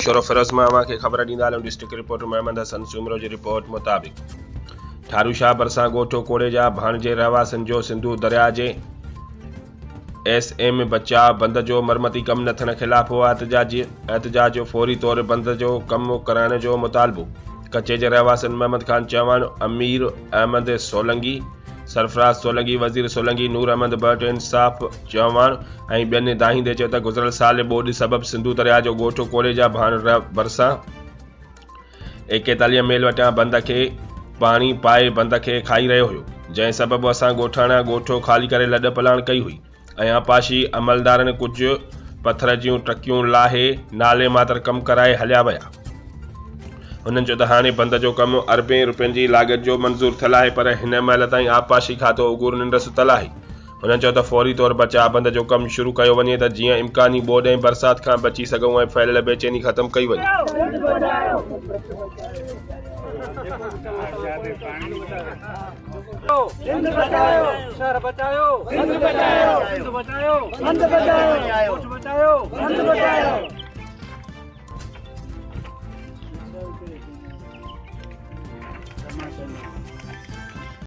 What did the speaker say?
छोरो फिरोज़ मामा के ख़बर ॾींदा हलूं। डिस्ट्रिक्ट रिपोर्टर मोहम्मद हसन सुमरो जी रिपोर्ट मुताबिक़ ठारूशाह भरिसां ॻोठो कोड़े जा भाणजे रहवासियुनि जो सिंधू दरिया जे SM बचाव बंद जो मरमती कम न थियण ख़िलाफ़ हो एहतजाज जो फौरी तौर बंद जो कम कराइण जो मुतालबो। कच्चे जे रहवासियुनि मोहम्मद खान चौहान, अमीर अहमद सोलंकी, सरफराज सोलंकी, वज़ीर सोलंकी, नूर अहमद भट्ट, इंसाफ चौहान ऐं ॿियनि दाहींदे चयो त गुज़िरियल साल ॿोॾि सबबि सिंधु दरिया जो ॻोठो कोड़े जा भाण भरिसां 41 मेल वटियां बंद खे पाणी पाए बंद खे खाई रहियो हुयो, जंहिं सबबि असां ॻोठाणा ॻोठो ख़ाली करे लॾ पलाण कई हुई ऐं आपाशी अमलदारनि कुझु पथर जूं टकियूं लाहे नाले मात्र कमु कराए हलिया विया। हुननि चयो त हाणे बंद जो कमु अरबें रुपयनि जी लाॻत जो मंज़ूर थियल आहे, पर हिन महिल ताईं आपाशी खातो उगूर निंड सुतल आहे। हुननि चयो त फौरी तौर बचाव बंद जो कमु शुरू कयो वञे त जीअं इम्कानी ॿोॾ ऐं बरसाति खां बची सघूं ऐं फैलियल बेचैनी ख़तमु कई वञे।